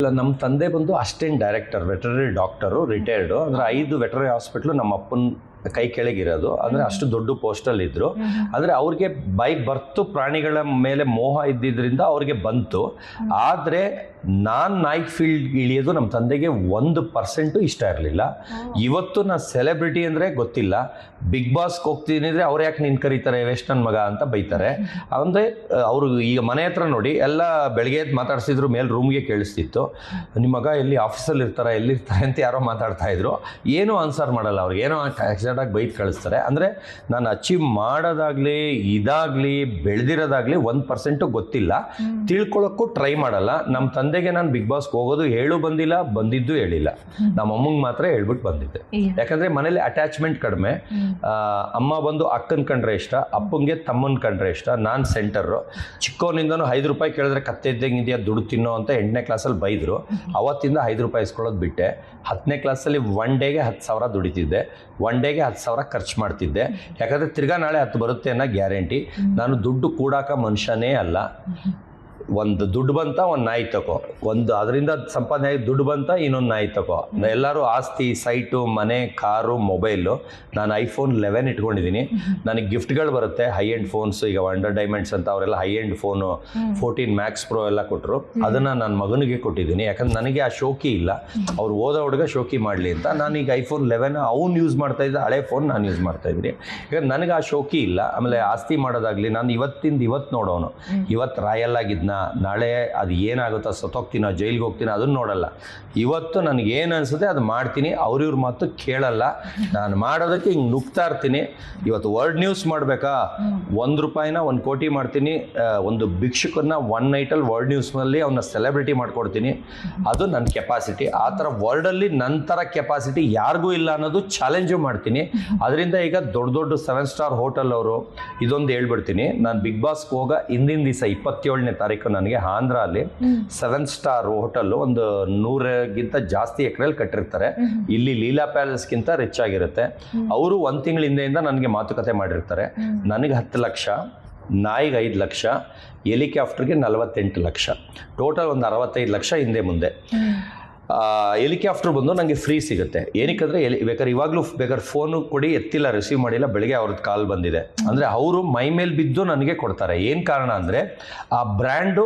ಇಲ್ಲ, ನಮ್ಮ ತಂದೆ ಬಂದು assistant director, veterinary doctor, retired. ಅಂದರೆ 5 ವೆಟರ್ನರಿ ಹಾಸ್ಪಿಟ್ಲು ನಮ್ಮ ಅಪ್ಪನ ಕೈ ಕೆಳಗಿರೋದು. ಅಂದರೆ ಅಷ್ಟು ದೊಡ್ಡ ಪೋಸ್ಟಲ್ಲಿ ಇದ್ದರು. ಅಂದರೆ ಅವ್ರಿಗೆ ಬೈ ಬರ್ತು ಪ್ರಾಣಿಗಳ ಮೇಲೆ ಮೋಹ ಇದ್ದಿದ್ದರಿಂದ ಅವ್ರಿಗೆ ಬಂತು. ಆದರೆ ನಾನು ನಾಯಿಕ್ ಫೀಲ್ಡ್ ಇಳಿಯೋದು ನಮ್ಮ ತಂದೆಗೆ 1% ಇಷ್ಟ ಇರಲಿಲ್ಲ. ಇವತ್ತು ನಾನು ಸೆಲೆಬ್ರಿಟಿ ಅಂದರೆ ಗೊತ್ತಿಲ್ಲ. ಬಿಗ್ ಬಾಸ್ಗೆ ಹೋಗ್ತೀನಿ ಅಂದರೆ ಅವ್ರು ಯಾಕೆ ನಿನ್ನ ಕರೀತಾರೆ, ವೇಸ್ಟ್ ನನ್ನ ಮಗ ಅಂತ ಬೈತಾರೆ. ಅಂದರೆ ಅವರು ಈಗ ಮನೆ ಹತ್ರ ನೋಡಿ ಎಲ್ಲ ಬೆಳಗ್ಗೆ ಮಾತಾಡ್ಸಿದ್ರು, ಮೇಲೆ ರೂಮ್ಗೆ ಕೇಳಿಸ್ತಿತ್ತು. ನಿಮ್ಮ ಮಗ ಎಲ್ಲಿ ಆಫೀಸಲ್ಲಿ ಇರ್ತಾರೆ, ಎಲ್ಲಿರ್ತಾರೆ ಅಂತ ಯಾರೋ ಮಾತಾಡ್ತಾ ಇದ್ರು. ಏನೂ ಆನ್ಸರ್ ಮಾಡಲ್ಲ ಅವ್ರಿಗೆ, ಏನೋ ಆಗಿ ಬೈದು ಕಳಿಸ್ತಾರೆ. ಅಂದರೆ ನಾನು ಅಚೀವ್ ಮಾಡೋದಾಗಲಿ ಇದಾಗಲಿ ಬೆಳೆದಿರೋದಾಗಲಿ 1% ಗೊತ್ತಿಲ್ಲ, ತಿಳ್ಕೊಳ್ಳೋಕ್ಕೂ ಟ್ರೈ ಮಾಡಲ್ಲ. ನಮ್ಮ ತಂದೆಗೆ ನಾನು ಬಿಗ್ ಬಾಸ್ಗೆ ಹೋಗೋದು ಹೇಳು ಬಂದಿಲ್ಲ, ಬಂದಿದ್ದು ಹೇಳಿಲ್ಲ. ನಮ್ಮ ಅಮ್ಮಂಗೆ ಮಾತ್ರ ಹೇಳ್ಬಿಟ್ಟು ಬಂದಿದ್ದೆ. ಯಾಕಂದರೆ ಮನೇಲಿ ಅಟ್ಯಾಚ್ಮೆಂಟ್ ಕಡಿಮೆ. ಅಮ್ಮ ಬಂದು ಅಕ್ಕನ ಕಂಡ್ರೆ ಇಷ್ಟ, ಅಪ್ಪಂಗೆ ತಮ್ಮನ ಕಂಡ್ರೆ ಇಷ್ಟ. ನಾನು ಸೆಂಟರು. ಚಿಕ್ಕವನಿಂದನೂ 5 ರೂಪಾಯಿ ಕೇಳಿದ್ರೆ ಕತ್ತೆ ಇದ್ದಂಗೆ ಇದೆಯಾ ದುಡ್ಡು ತಿನ್ನೋ ಅಂತ 8ನೇ ಕ್ಲಾಸಲ್ಲಿ ಬೈದರು. ಅವತ್ತಿಂದ 5 ರೂಪಾಯಿ ಇಸ್ಕೊಳ್ಳೋದು ಬಿಟ್ಟೆ. 10ನೇ ಕ್ಲಾಸಲ್ಲಿ 1 ಡೇಗೆ 10,000 ದುಡಿತಿದ್ದೆ, 1 ಡೇಗೆ 10,000 ಖರ್ಚು ಮಾಡ್ತಿದ್ದೆ. ಯಾಕಂದರೆ ತಿರ್ಗಾ ನಾಳೆ 10 ಬರುತ್ತೆ ಅನ್ನೋ ಗ್ಯಾರಂಟಿ. ನಾನು ದುಡ್ಡು ಕೂಡಾಕ ಮನುಷ್ಯನೇ ಅಲ್ಲ. ಒಂದು ದುಡ್ಡು ಬಂತ ಒಂದು ನಾಯಿ ತಗೋ, ಒಂದು ಅದರಿಂದ ಸಂಪಾದನೆ ಆಗಿ ದುಡ್ಡು ಬಂತ ಇನ್ನೊಂದು ನಾಯಿ ತಗೋ. ಎಲ್ಲರೂ ಆಸ್ತಿ, ಸೈಟು, ಮನೆ, ಕಾರು, ಮೊಬೈಲು. ನಾನು iPhone 11 ಇಟ್ಕೊಂಡಿದ್ದೀನಿ. ನನಗೆ ಗಿಫ್ಟ್ಗಳು ಬರುತ್ತೆ, ಹೈ ಎಂಡ್ ಫೋನ್ಸ್. ಈಗ ವಂಡರ್ ಡೈಮಂಡ್ಸ್ ಅಂತ ಅವರೆಲ್ಲ high end phone 14 Max pro ಎಲ್ಲ ಕೊಟ್ಟರು. ಅದನ್ನು ನನ್ನ ಮಗನಿಗೆ ಕೊಟ್ಟಿದ್ದೀನಿ. ಯಾಕಂದ್ರೆ ನನಗೆ ಆ ಶೋಕಿ ಇಲ್ಲ. ಅವ್ರು ಓದೋ ಹುಡುಗ ಶೋಕಿ ಮಾಡಲಿ ಅಂತ ನಾನೀಗ iPhone 11 ಅವ್ನು ಯೂಸ್ ಮಾಡ್ತಾ ಇದ್ದೆ, ಹಳೆ ಫೋನ್ ನಾನು ಯೂಸ್ ಮಾಡ್ತಾ ಇದ್ದೀನಿ. ಯಾಕಂದ್ರೆ ನನಗೆ ಆ ಶೋಕಿ ಇಲ್ಲ. ಆಮೇಲೆ ಆಸ್ತಿ ಮಾಡೋದಾಗಲಿ, ನಾನು ಇವತ್ತು ನೋಡೋನು. ಇವತ್ತು ರಾಯಲ್ ಆಗಿದ್ನ, ನಾಳೆ ಅದು ಏನಾಗುತ್ತೋ, ಸತ್ತೋಗ್ತೀನೋ, ಜೈಲಿಗೆ ಹೋಗ್ತೀನೋ, ಅದನ್ನು ನೋಡಲ್ಲ. ಇವತ್ತು ನನಗೆ ಏನು ಅನಿಸುತ್ತೆ ಅದು ಮಾಡ್ತೀನಿ. ಅವ್ರಿವ್ರ ಮಾತು ಕೇಳಲ್ಲ. ನಾನು ಮಾಡೋದಕ್ಕೆ ಹಿಂಗೆ ನುಗ್ತಾ ಇರ್ತೀನಿ. ಇವತ್ತು ವರ್ಲ್ಡ್ ನ್ಯೂಸ್ ಮಾಡಬೇಕಾ, 1 ರೂಪಾಯಿನ 1 ಕೋಟಿ ಮಾಡ್ತೀನಿ. ಒಂದು ಭಿಕ್ಷುಕನ್ನ 1 ನೈಟಲ್ಲಿ ವರ್ಲ್ಡ್ ನ್ಯೂಸ್ನಲ್ಲಿ ಅವನ್ನ ಸೆಲೆಬ್ರಿಟಿ ಮಾಡ್ಕೊಡ್ತೀನಿ. ಅದು ನನ್ನ ಕೆಪಾಸಿಟಿ. ಆ ಥರ ವರ್ಲ್ಡಲ್ಲಿ ನನ್ನ ಥರ ಕೆಪಾಸಿಟಿ ಯಾರಿಗೂ ಇಲ್ಲ ಅನ್ನೋದು ಚಾಲೆಂಜು ಮಾಡ್ತೀನಿ. ಅದರಿಂದ ಈಗ ದೊಡ್ಡ 7 ಸ್ಟಾರ್ ಹೋಟೆಲ್ ಅವರು ಇದೊಂದು ಹೇಳ್ಬಿಡ್ತೀನಿ. ನಾನು ಬಿಗ್ ಬಾಸ್ಗೆ ಹೋಗ ಹಿಂದಿನ ದಿವಸ 27ನೇ ತಾರೀಕು ನನಗೆ ಆಂಧ್ರ ಅಲ್ಲಿ 7 ಸ್ಟಾರ್ ಹೋಟೆಲ್ ಒಂದು 100ಗಿಂತ ಜಾಸ್ತಿ ಎಕರೆಯಲ್ಲಿ ಕಟ್ಟಿರ್ತಾರೆ. ಇಲ್ಲಿ ಲೀಲಾ ಪ್ಯಾಲೇಸ್ಗಿಂತ ರಿಚ್ ಆಗಿರುತ್ತೆ. ಅವರು 1 ತಿಂಗಳ ಹಿಂದೆಯಿಂದ ನನಗೆ ಮಾತುಕತೆ ಮಾಡಿರ್ತಾರೆ. ನನಗೆ 10 ಲಕ್ಷ, ನಾಯಿಗೆ 5 ಲಕ್ಷ, ಹೆಲಿಕಾಪ್ಟರ್ಗೆ 48 ಲಕ್ಷ, ಟೋಟಲ್ ಒಂದು 65 ಲಕ್ಷ ಹಿಂದೆ ಮುಂದೆ. ಹೆಲಿಕಾಪ್ಟರ್ ಬಂದು ನನಗೆ ಫ್ರೀ ಸಿಗುತ್ತೆ. ಏನಕ್ಕಂದರೆ ಬೇಕಾದ್ರೆ ಇವಾಗಲೂ ಬೇಕಾದ್ರೆ ಫೋನು ಕೊಡಿ, ಎತ್ತಿಲ್ಲ, ರಿಸೀವ್ ಮಾಡಿಲ್ಲ, ಬೆಳಗ್ಗೆ ಅವ್ರದ್ದು ಕಾಲ್ ಬಂದಿದೆ ಅಂದರೆ ಅವರು ಮೈ ಮೇಲೆ ಬಿದ್ದು ನನಗೆ ಕೊಡ್ತಾರೆ. ಏನು ಕಾರಣ ಅಂದರೆ ಆ ಬ್ರ್ಯಾಂಡು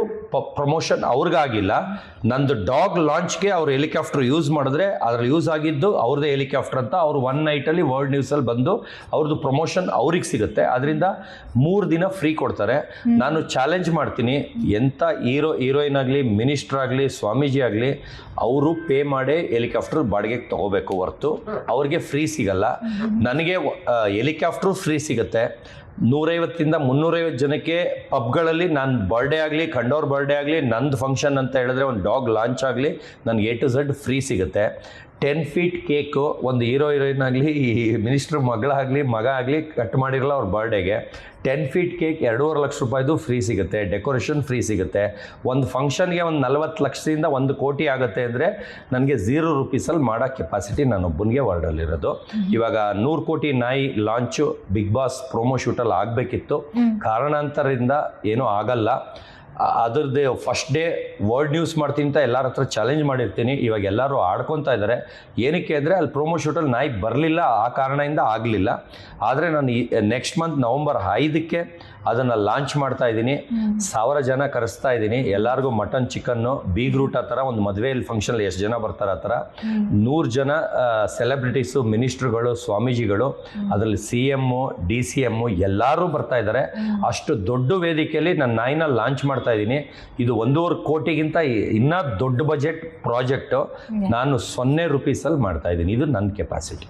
ಪ್ರಮೋಷನ್ ಅವ್ರಿಗಾಗಿಲ್ಲ. ನಂದು ಡಾಗ್ ಲಾಂಚ್ಗೆ ಅವ್ರು ಹೆಲಿಕಾಪ್ಟರ್ ಯೂಸ್ ಮಾಡಿದ್ರೆ ಅದ್ರಲ್ಲಿ ಯೂಸ್ ಆಗಿದ್ದು ಅವ್ರದ್ದೇ ಹೆಲಿಕಾಪ್ಟರ್ ಅಂತ ಅವರು 1 ನೈಟಲ್ಲಿ ವರ್ಲ್ಡ್ ನ್ಯೂಸಲ್ಲಿ ಬಂದು ಅವ್ರದ್ದು ಪ್ರಮೋಷನ್ ಅವ್ರಿಗೆ ಸಿಗುತ್ತೆ. ಅದರಿಂದ 3 ದಿನ ಫ್ರೀ ಕೊಡ್ತಾರೆ. ನಾನು ಚಾಲೆಂಜ್ ಮಾಡ್ತೀನಿ, ಎಂಥ ಹೀರೋಯಿನ್ ಆಗಲಿ, ಮಿನಿಸ್ಟರ್ ಆಗಲಿ, ಸ್ವಾಮೀಜಿ ಆಗಲಿ, ಅವರು ಪೇ ಮಾಡಿ ಹೆಲಿಕಾಪ್ಟರ್ ಬಾಡಿಗೆಗೆ ತಗೋಬೇಕು ಹೊರತು ಅವ್ರಿಗೆ ಫ್ರೀ ಸಿಗಲ್ಲ. ನನಗೆ ಹೆಲಿಕಾಪ್ಟರ್ ಫ್ರೀ ಸಿಗುತ್ತೆ. 150ರಿಂದ 350 ಜನಕ್ಕೆ ಪಬ್ಗಳಲ್ಲಿ ನಾನು ಬರ್ಡೇ ಆಗಲಿ, ಕಂಡೋರ್ ಬರ್ಡೇ ಆಗಲಿ, ನಂದು ಫಂಕ್ಷನ್ ಅಂತ ಹೇಳಿದ್ರೆ ಒಂದು ಡಾಗ್ ಲಾಂಚ್ ಆಗಲಿ, ನನಗೆ A to Z ಫ್ರೀ ಸಿಗುತ್ತೆ. 10 ಫೀಟ್ ಕೇಕು ಒಂದು ಹೀರೋಯಿನ್ ಆಗಲಿ, ಮಿನಿಸ್ಟ್ರ್ ಮಗಳಾಗಲಿ, ಮಗ ಆಗಲಿ ಕಟ್ ಮಾಡಿರಲ್ಲ ಅವ್ರ ಬರ್ಡೇಗೆ 10 ಫೀಟ್ ಕೇಕ್ 2.5 ಲಕ್ಷ ರೂಪಾಯಿದು ಫ್ರೀ ಸಿಗುತ್ತೆ. ಡೆಕೋರೇಷನ್ ಫ್ರೀ ಸಿಗುತ್ತೆ. ಒಂದು ಫಂಕ್ಷನ್ಗೆ ಒಂದು 40 ಲಕ್ಷದಿಂದ 1 ಕೋಟಿ ಆಗುತ್ತೆ ಅಂದರೆ ನನಗೆ 0 ರೂಪೀಸಲ್ಲಿ ಮಾಡೋ ಕೆಪಾಸಿಟಿ ನಾನೊಬ್ಬನಿಗೆ ವರ್ಲ್ಡಲ್ಲಿರೋದು. ಇವಾಗ 100 ಕೋಟಿ ನಾಯಿ ಲಾಂಚು ಬಿಗ್ ಬಾಸ್ ಪ್ರೋಮೋ ಶೂಟಲ್ಲಿ ಆಗಬೇಕಿತ್ತು. ಕಾರಣಾಂತರದಿಂದ ಏನೂ ಆಗಲ್ಲ. ಅದ್ರದ್ದು ಫಸ್ಟ್ ಡೇ ವರ್ಲ್ಡ್ ನ್ಯೂಸ್ ಮಾಡ್ತೀನಿ ಅಂತ ಎಲ್ಲರ ಹತ್ರ ಚಾಲೆಂಜ್ ಮಾಡಿರ್ತೀನಿ. ಇವಾಗ ಎಲ್ಲರೂ ಆಡ್ಕೊತಾ ಇದ್ದಾರೆ. ಏನಕ್ಕೆ ಅಂದರೆ ಅಲ್ಲಿ ಪ್ರೋಮೋ ಶೂಟಲ್ಲಿ ನಾಯಿ ಬರಲಿಲ್ಲ, ಆ ಕಾರಣದಿಂದ ಆಗಲಿಲ್ಲ. ಆದರೆ ನಾನು ನೆಕ್ಸ್ಟ್ ಮಂತ್ ನವಂಬರ್ 5ಕ್ಕೆ ಅದನ್ನು ಲಾಂಚ್ ಮಾಡ್ತಾ ಇದ್ದೀನಿ. 1000 ಜನ ಕರೆಸ್ತಾ ಇದ್ದೀನಿ. ಎಲ್ಲರಿಗೂ ಮಟನ್, ಚಿಕನ್ನು, ಬೀಗ್ರೂಟ್ ಆ ಥರ ಒಂದು ಮದುವೆಯಲ್ಲಿ ಫಂಕ್ಷನಲ್ಲಿ ಎಷ್ಟು ಜನ ಬರ್ತಾರೆ ಆ ಥರ 100 ಜನ ಸೆಲೆಬ್ರಿಟೀಸು, ಮಿನಿಸ್ಟ್ರುಗಳು, ಸ್ವಾಮೀಜಿಗಳು, ಅದರಲ್ಲಿ CM, DCM ಎಲ್ಲರೂ ಬರ್ತಾ ಇದ್ದಾರೆ. ಅಷ್ಟು ದೊಡ್ಡ ವೇದಿಕೆಯಲ್ಲಿ ನನ್ನ ನಾಯಿನ ಲಾಂಚ್ ಮಾಡ್ತಾ ಇದ್ದೀನಿ. ಇದು 1.5 ಕೋಟಿಗಿಂತ ಇನ್ನೂ ದೊಡ್ಡ ಬಜೆಟ್ ಪ್ರಾಜೆಕ್ಟು. ನಾನು 0 ರೂಪೀಸಲ್ಲಿ ಮಾಡ್ತಾ ಇದ್ದೀನಿ. ಇದು ನನ್ನ ಕೆಪಾಸಿಟಿ.